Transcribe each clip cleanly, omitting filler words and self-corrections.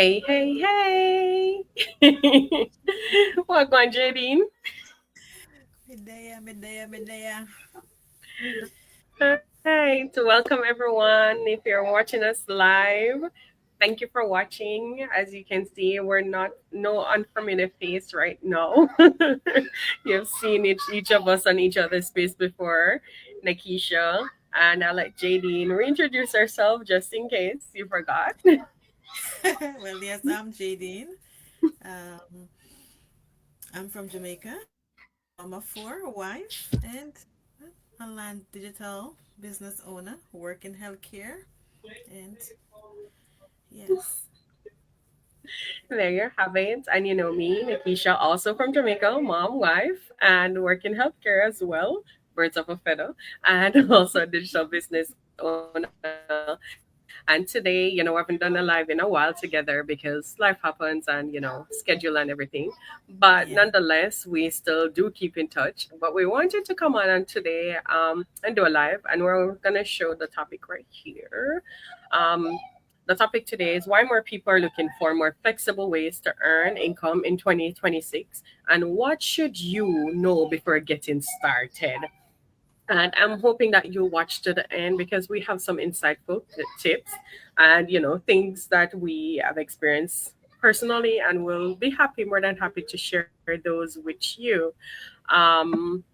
Hey, hey, hey. Welcome, Jadine. Medea. Hi, to welcome everyone. If you're watching us live, thank you for watching. As you can see, we're not no unfamiliar face right now. You've seen each of us on each other's face before. Nakisha, and I'll let Jadine reintroduce herself just in case you forgot. Well, yes, I'm Jadine. Um, I'm from Jamaica, mama of four, a wife, and a land digital business owner, work in healthcare. And yes, There you have it. And you know me, Nikisha, also from Jamaica, mom, wife, and work in healthcare as well. Birds of a feather, and also a digital business owner. And today, we haven't done a live in a while together because life happens and, schedule and everything. But nonetheless, yeah, we still do keep in touch. But we wanted to come on today and do a live, and we're going to show the topic right here. Um, the topic today is why more people are looking for more flexible ways to earn income in 2026 and what should you know before getting started. And I'm hoping that you watch to the end because we have some insightful tips and things that we have experienced personally, and we'll be happy, more than happy to share those with you. Um,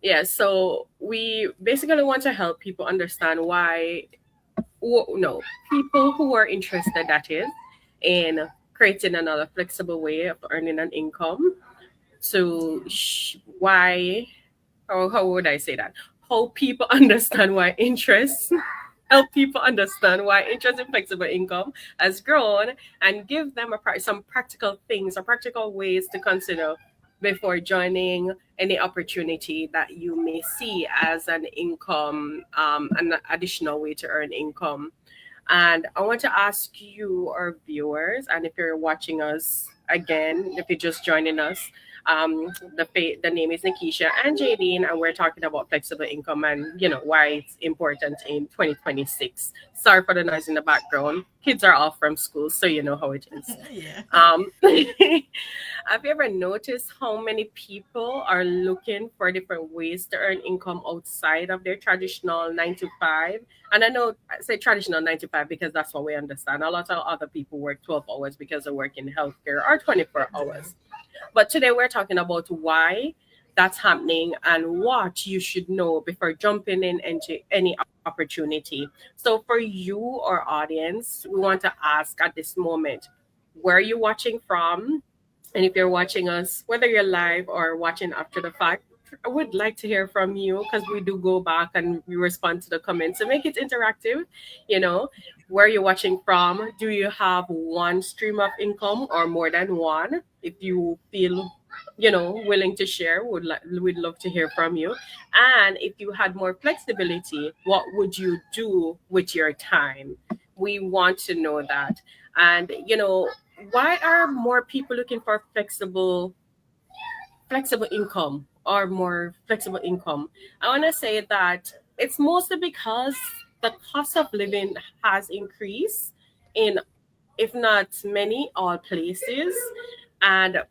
yeah, so we basically want to help people understand why no, people who are interested, that is, in creating another flexible way of earning an income. So, yeah, why, how would I say that? How people understand why interest, help people understand why interest in flexible income has grown and give them some practical things or practical ways to consider before joining any opportunity that you may see as an income, an additional way to earn income. And I want to ask you, our viewers, and if you're watching us again, if you're just joining us, the name is Nikisha and Jadine, and we're talking about flexible income and why it's important in 2026. Sorry for the noise in the background. Kids are off from school, so you know how it is. yeah. Have you ever noticed how many people are looking for different ways to earn income outside of their traditional 9 to 5? And I know I say traditional 9 to 5 because that's what we understand. A lot of other people work 12 hours because they work in healthcare or 24 hours. But today we're talking about why that's happening and what you should know before jumping in into any opportunity. So for you, our audience, we want to ask at this moment, where are you watching from? And if you're watching us, whether you're live or watching after the fact, I would like to hear from you because we do go back and we respond to the comments to make it interactive. You know, where you're watching from. Do you have one stream of income or more than one? If you feel, willing to share, we'd love to hear from you. And if you had more flexibility, what would you do with your time? We want to know that. And why are more people looking for flexible income or more flexible income? I want to say that it's mostly because the cost of living has increased in, if not many, all places. And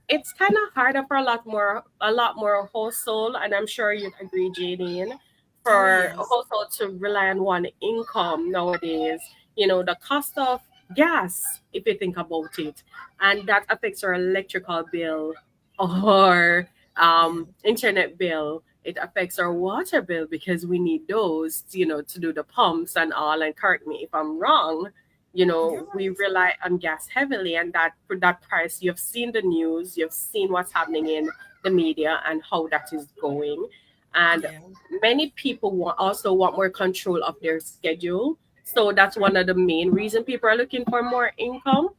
it's kind of harder for a lot more household, and I'm sure you'd agree, Jadine, Oh, for a yes. household to rely on one income nowadays. The cost of gas, if you think about it, and that affects our electrical bill or Yeah. internet bill. It affects our water bill because we need those, to do the pumps and all. And correct me if I'm wrong. You're We right. rely on gas heavily, and that for that price, you've seen the news, you've seen what's happening in the media and how that is going. And Yeah. many people also want more control of their schedule. So that's one of the main reason people are looking for more income.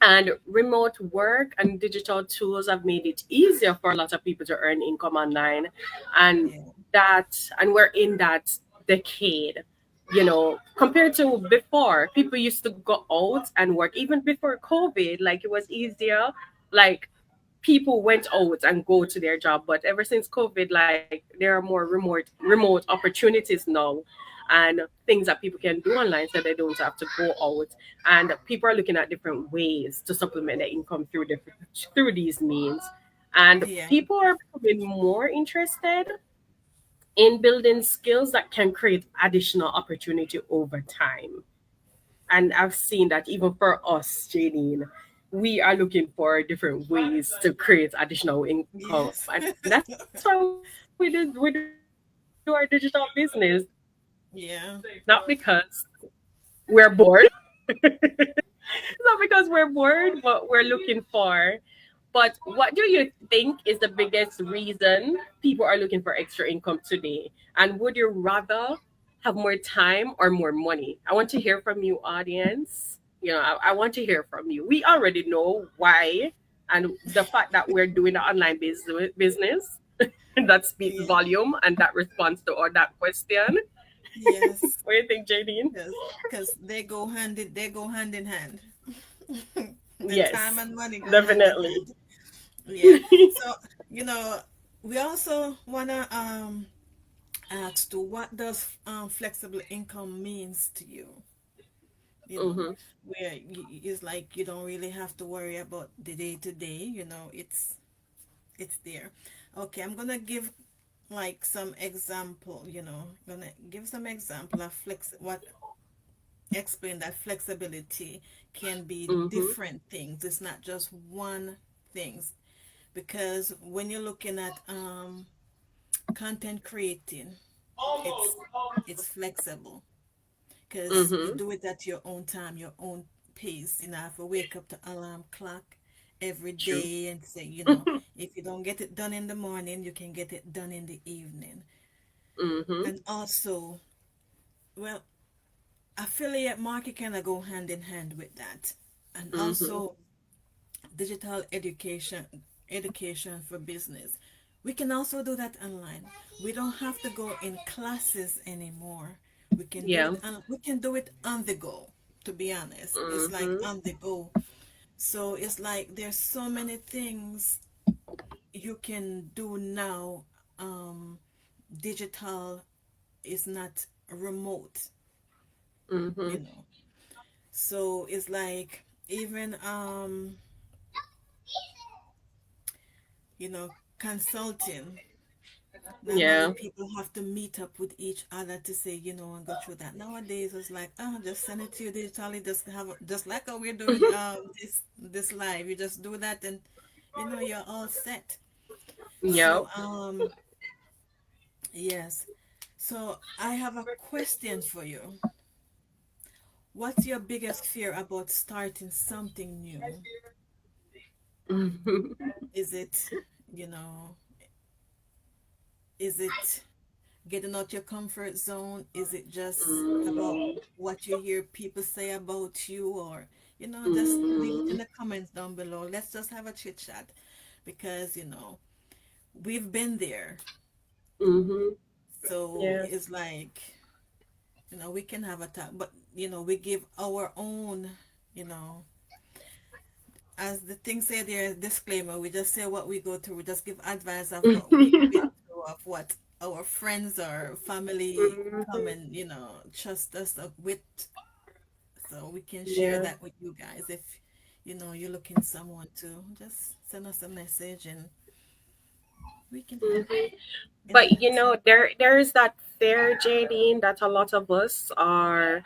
And remote work and digital tools have made it easier for a lot of people to earn income online. And Yeah. we're in that decade. Compared to before, people used to go out and work even before COVID, like it was easier. Like people went out and go to their job, but ever since COVID, like there are more remote opportunities now. and things that people can do online so they don't have to go out. And people are looking at different ways to supplement their income through these means. And Yeah. people are becoming more interested in building skills that can create additional opportunity over time. And I've seen that even for us, Janine, we are looking for different ways to create additional income. Yes. And that's why we do our digital business. Not because Yeah. we're bored. It's not because we're bored, but we're looking for. But what do you think is the biggest reason people are looking for extra income today? And would you rather have more time or more money? I want to hear from you, audience. I want to hear from you. We already know why, and the fact that we're doing the online business that speaks Yeah. volume and that responds to all that question. Yes. What do you think, Jadine? Because they go hand in hand. The time Yes, and money go hand in definitely. hand. Yeah. So, you know, we also wanna ask to what does flexible income means to you? You know, Mm-hmm. where it's like you don't really have to worry about the day to day, it's there. Okay, I'm gonna give like some example, gonna give some example of what explain that flexibility can be Mm-hmm. different things. It's not just one things because when you're looking at content creating, it's it's flexible because you Mm-hmm. do it at your own time, your own pace. You know, if you wake up to alarm clock every True. day and say, if you don't get it done in the morning, you can get it done in the evening. Mm-hmm. And also, well, affiliate market kind of go hand in hand with that. And Mm-hmm. also digital education for business. We can also do that online. We don't have to go in classes anymore. Yeah. We can do it on the go, to be honest. It's like Mm-hmm. on the go. So it's like there's so many things you can do now. Um, Digital is not remote, Mm-hmm. you know. So it's like even consulting. Normally Yeah. people have to meet up with each other to say, and go through that. Nowadays it's like, oh, just send it to you digitally, just like how we're doing this live. You just do that and you're all set. Yeah. So yes. So I have a question for you. What's your biggest fear about starting something new? Mm-hmm. Is it, you know, is it getting out your comfort zone? Is it just about what you hear people say about you? Or, just leave it in Mm-hmm. the comments down below. Let's just have a chit chat because, we've been there. Mm-hmm. So Yes. it's like, we can have a talk, but, we give our own, you know, as the thing say there, disclaimer, we just say what we go through. We just give advice of what we've been through, of what our friends or family come Mm-hmm. and, trust us with. So we can share Yeah. that with you guys. If, you're looking someone to just send us a message and we can help Mm-hmm. in But that. there's that fear, Jadine, that a lot of us are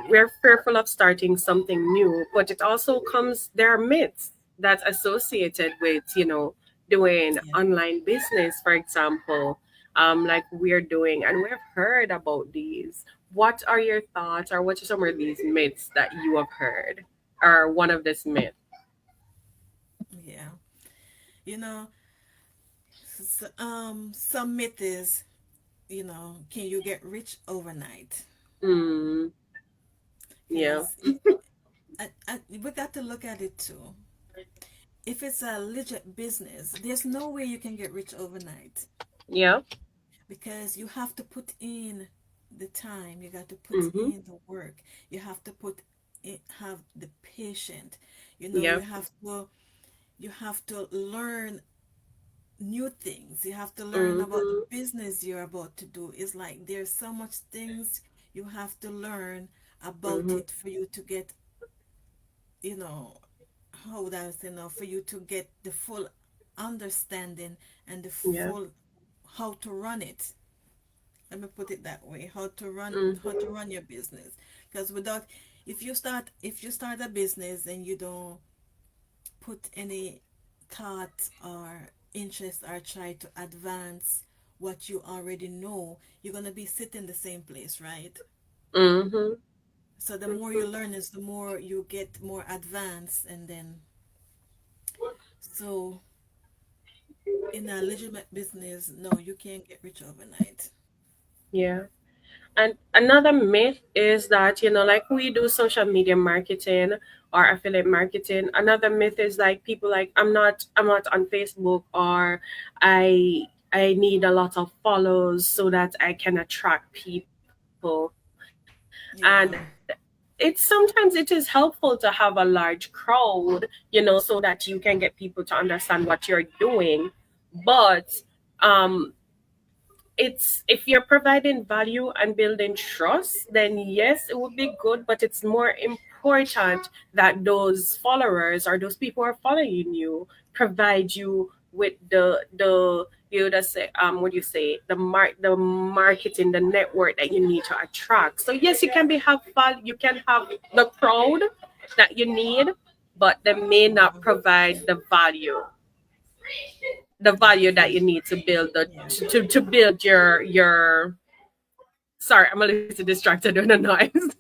we're fearful of starting something new, but it also comes there are myths that's associated with, doing Yeah. online business, for example, like we're doing, and we've heard about these. What are your thoughts, or what are some of these myths that you have heard, or one of this myth? Yeah. You know, some myth is, can you get rich overnight? Mm, yeah. Because we got to look at it too. If it's a legit business, there's no way you can get rich overnight Yeah. because you have to put in the time, you got to put Mm-hmm. in the work, you have to have the patient, Yeah. you have to learn new things, you have to learn about the Mm-hmm. business you're about to do. It's like there's so much things You have to learn about Mm-hmm. it for you to get, you know, how that's, for you to get the full understanding and the Yeah. full how to run it. Let me put it that way, how to Mm-hmm. run your business. Because without, if you start a business and you don't put any thought or interest or try to advance what you already know, you're going to be sitting the same place, right? Mm-hmm. So the more you learn is the more you get more advanced, and then, so in a legitimate business, no, you can't get rich overnight. Yeah. And another myth is that, like we do social media marketing or affiliate marketing. Another myth is like people like I'm not on Facebook, or I need a lot of follows so that I can attract people. And Yeah. sometimes it is helpful to have a large crowd, so that you can get people to understand what you're doing. But um it's if you're providing value and building trust, then yes, it would be good, but it's more important that those followers or those people who are following you provide you with the you just say what do you say the marketing, the network that you need to attract. So yes, you can be have fun, you can have the crowd that you need, but they may not Mhm. provide the value that you need to build Yeah. to build your sorry, I'm a little distracted with the noise.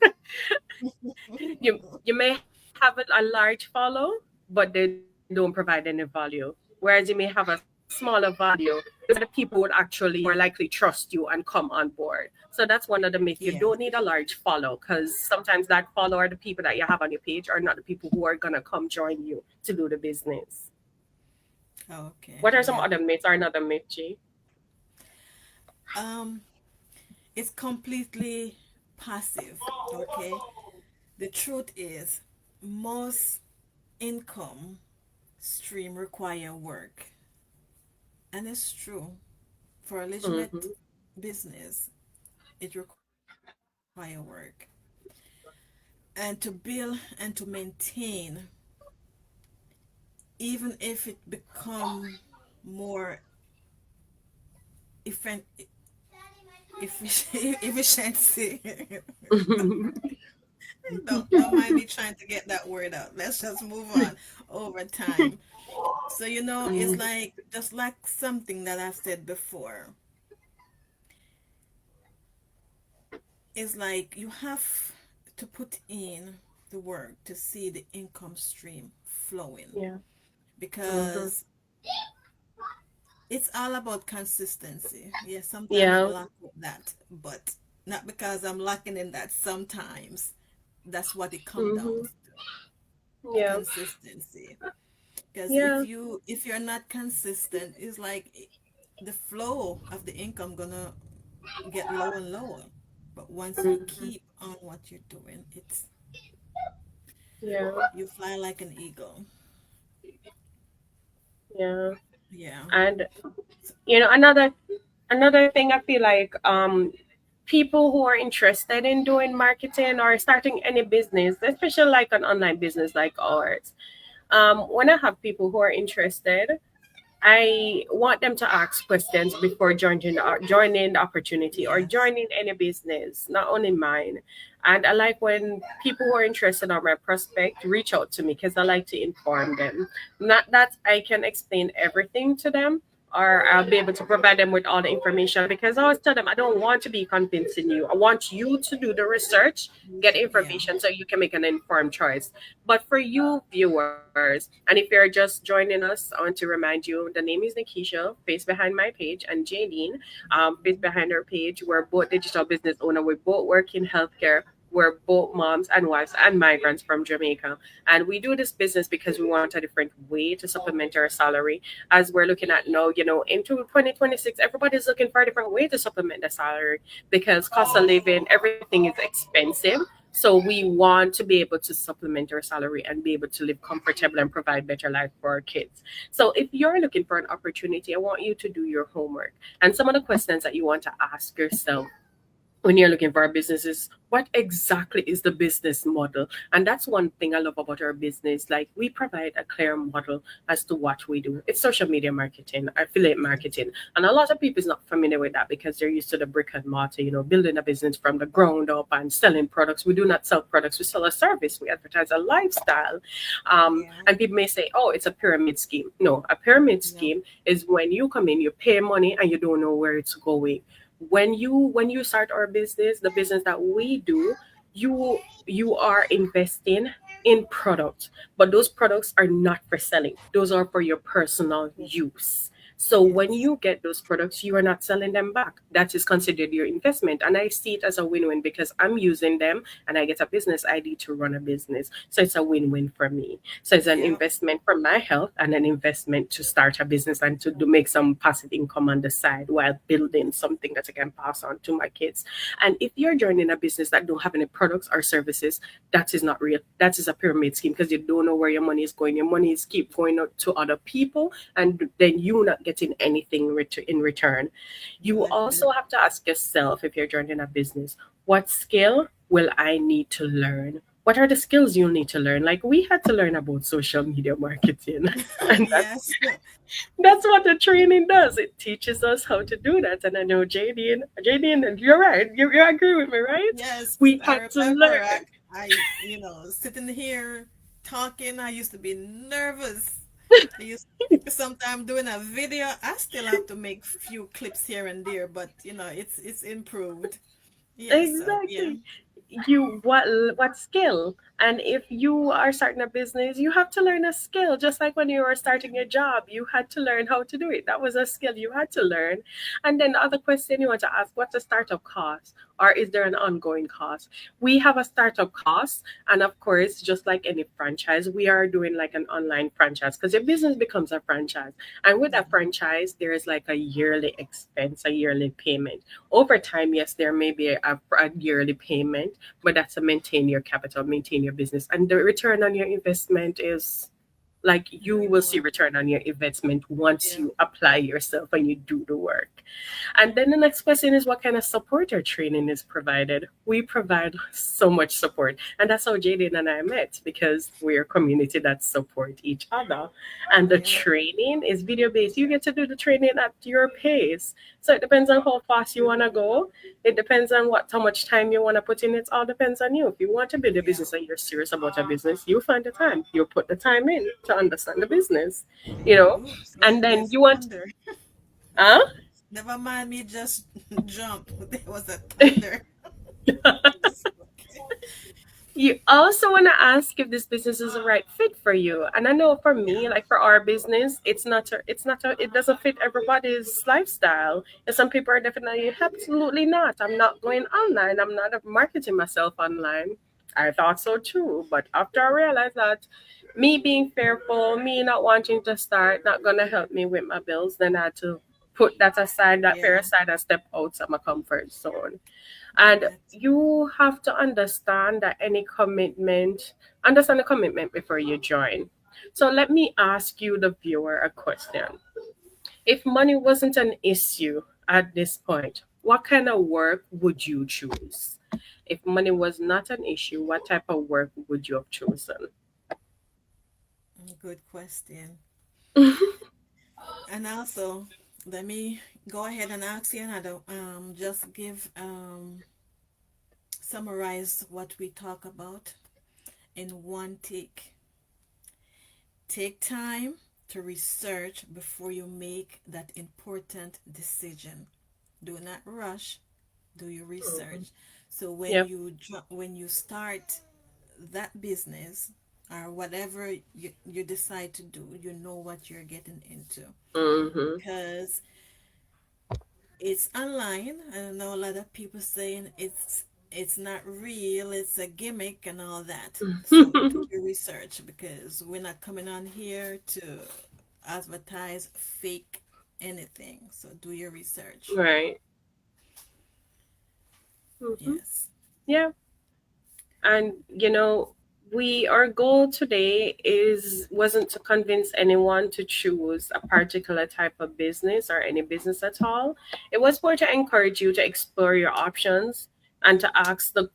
You may have a large follow, but they don't provide any value. Whereas you may have a smaller value, those are the people who would actually more likely trust you and come on board. So that's one of the myths. You don't Yeah. need a large follow, because sometimes that follow or the people that you have on your page are not the people who are gonna come join you to do the business. Okay. What are some Yeah. other myths or another myth, G? Um, it's completely passive. Okay. The truth is, most income stream require work, and it's true. For a legitimate Mm-hmm. business, it require work, and to build and to maintain, even if it become more efficient, efficiency. Don't mind me trying to get that word out. Let's just move on over time. So, it's Mm-hmm. like, just like something that I've said before, it's like you have to put in the work to see the income stream flowing, Yeah. Mm-hmm. because it's all about consistency. Yes, sometimes I'm Yeah. lack with that, but not because I'm lacking in that. Sometimes that's what it come down Mm-hmm. to, Yeah. consistency. Because Yeah. if you're not consistent, it's like the flow of the income gonna get lower and lower. But once you Mm-hmm. keep on what you're doing, Yeah. you fly like an eagle. Yeah. Yeah. And another thing I feel like people who are interested in doing marketing or starting any business, especially like an online business like ours, when I have people who are interested, I want them to ask questions before joining the opportunity or Yes. joining any business, not only mine. And I like when people who are interested on my prospect reach out to me, because I like to inform them. Not that I can explain everything to them or I'll be able to provide them with all the information, because I always tell them I don't want to be convincing you. I want you to do the research, get Yeah. information so you can make an informed choice. But for you viewers, and if you're just joining us, I want to remind you the name is Nikisha, face behind my page, and Jadine, face behind her page. We're both digital business owner. We both work in healthcare. We're both moms and wives and migrants from Jamaica. And we do this business because we want a different way to supplement our salary. As we're looking at now, into 2026, everybody's looking for a different way to supplement the salary, because cost of living, everything is expensive. So we want to be able to supplement our salary and be able to live comfortable and provide better life for our kids. So if you're looking for an opportunity, I want you to do your homework and some of the questions that you want to ask yourself. when you're looking for a business is what exactly is the business model. And that's one thing I love about our business. Like, we provide a clear model as to what we do. It's social media marketing, affiliate marketing, and a lot of people is not familiar with that because they're used to the brick and mortar, building a business from the ground up and selling products. We do not sell products, we sell a service, we advertise a lifestyle. Yeah. And people may say, oh, it's a pyramid scheme. No, a pyramid No. scheme is when you come in, you pay money and you don't know where it's going. When you start our business, the business that we do, you are investing in products, but those products are not for selling, those are for your personal use. So when Yes. you get those products, you are not selling them back. That is considered your investment, and I see it as a win-win because I'm using them and I get a business ID to run a business, so it's a win-win for me. So it's an Yeah. investment for my health and an investment to start a business and to do make some passive income on the side while building something that I can pass on to my kids. And if you're joining a business that don't have any products or services, that is not real. That is a pyramid scheme because you don't know where your money is going. Your money is keep going out to other people, and then you not getting anything in return. You Exactly. also have to ask yourself, if you're joining a business, what skill will I need to learn? What are the skills you'll need to learn? Like, we had to learn about social media marketing, and Yes. that's what the training does. It teaches us how to do that. And I know JD, you're right. You agree with me, right? Yes. We I had to remember learn. sitting here talking, I used to be nervous. I used sometimes doing a video, I still have to make few clips here and there, but it's improved. Yes, so yeah. Exactly. What skill? And if you are starting a business, you have to learn a skill. Just like when you were starting a job, you had to learn how to do it. That was a skill you had to learn. And then the other question you want to ask, what's the startup cost? Or is there an ongoing cost? We have a startup cost. And of course, just like any franchise, we are doing like an online franchise because your business becomes a franchise. And with a Mhm. franchise, there is like a yearly expense, a yearly payment. Over time, yes, there may be a yearly payment, but that's to maintain your capital, maintain your business. And the return on your investment is like, you Very will see low. return on your investment once Yeah. you apply yourself and you do the work. And then the next question is, what kind of support or training is provided? We provide so much support. And that's how Jaden and I met, because we're a community that support each other. And the Yeah. training is video based. You get to do the training at your pace. So it depends on how fast you want to go. It depends on how much time you want to put in. It all depends on you. If you want to build a Yeah. business and you're serious about a business, you find the time. You put the time in to understand the business, you know. Oops, And then there's you want, thunder. huh? Never mind me, just jump. There was a thunder. It's okay. You also want to ask if this business is the right fit for you. And I know for me, Yeah. like for our business, it doesn't fit everybody's lifestyle. And some people are definitely absolutely not. I'm not going online. I'm not marketing myself online. I thought so too. But after I realized that me being fearful, me not wanting to start, not gonna help me with my bills, then I had to put that aside, that fear Yeah. aside, and step outside my comfort zone. And That's you have to understand that understand the commitment before you join. So let me ask you, the viewer, a question. If money wasn't an issue at this point, what kind of work would you choose? If money was not an issue, what type of work would you have chosen? a good question. And also, let me go ahead and ask you another. Just give summarize what we talk about in one take. Take time to research before you make that important decision. Do not rush. Do your research. So Yep. when you start that business or whatever you decide to do, you know what you're getting into. Mm-hmm. Because it's online. I know a lot of people saying it's not real, it's a gimmick and all that. So do your research because we're not coming on here to advertise fake anything. So do your research. Right. Mm-hmm. Yes. Yeah. And we our goal today is wasn't to convince anyone to choose a particular type of business or any business at all. It was more to encourage you to explore your options, and to ask the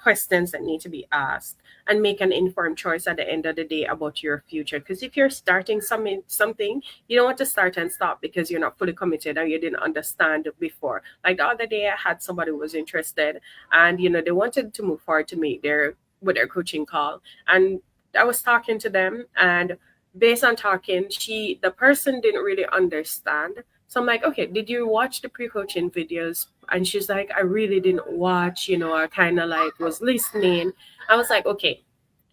questions that need to be asked and make an informed choice at the end of the day about your future. Because if you're starting something, you don't want to start and stop because you're not fully committed or you didn't understand before. Like the other day, I had somebody who was interested, and they wanted to move forward to meet their with their coaching call, and I was talking to them, and based on talking, the person didn't really understand. So I'm like, okay, did you watch the pre-coaching videos? And she's like, I really didn't watch, I kind of like was listening. I was like, okay,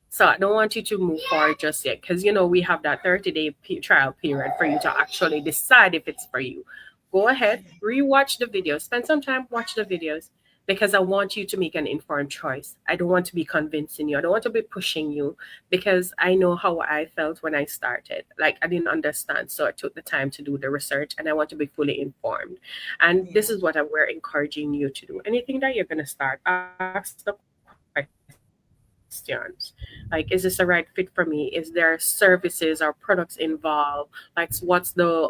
so I don't want you to move forward just yet because we have that 30-day trial period for you to actually decide if it's for you. Go ahead, Yeah. rewatch the videos, spend some time, watch the videos because I want you to make an informed choice. I don't want to be convincing you. I don't want to be pushing you because I know how I felt when I started. Like I didn't understand. So I took the time to do the research and I want to be fully informed. And this Yeah. is what we're encouraging you to do. Anything that you're going to start, ask the questions. Like, is this the right fit for me? Is there services or products involved? Like, what's the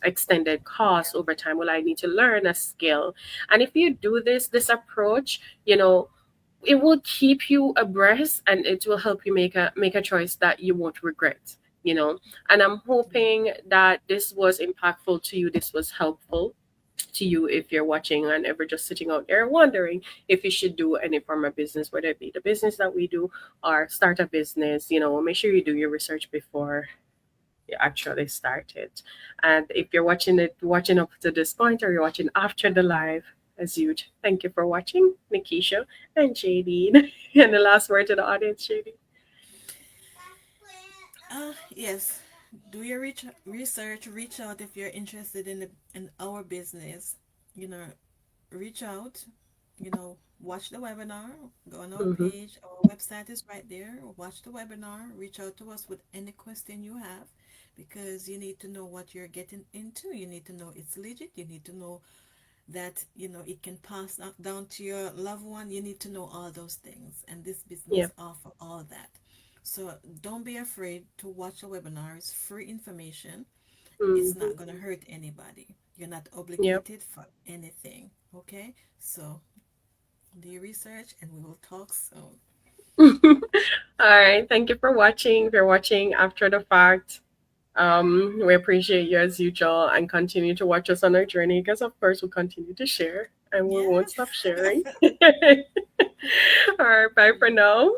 extended cost over time? Will I need to learn a skill? And if you do this approach, it will keep you abreast and it will help you make a choice that you won't regret. And I'm hoping that this was impactful to you, this was helpful to you if you're watching and ever just sitting out there wondering if you should do any form of business, whether it be the business that we do or start a business. Make sure you do your research before you actually start it. And if you're watching up to this point or you're watching after the live, as usual, thank you for watching, Nikisha and Jadine. And the last word to the audience, Jadine. Yes. Do your research. Reach out if you're interested in our business. You know, reach out. Watch the webinar. Go on our Mm-hmm. page. Our website is right there. Watch the webinar. Reach out to us with any question you have, because you need to know what you're getting into. You need to know it's legit. You need to know that it can pass down to your loved one. You need to know all those things, and this Yeah. business offer all that. So don't be afraid to watch a webinar. It's free information. It's Mm-hmm. not going to hurt anybody. You're not Yeah. obligated for anything. Okay, so do your research and we will talk soon. All right. Thank you for watching. If you're watching after the fact, we appreciate you as usual and continue to watch us on our journey because, of course, we'll continue to share and we Yeah. won't stop sharing. All right. Bye for now.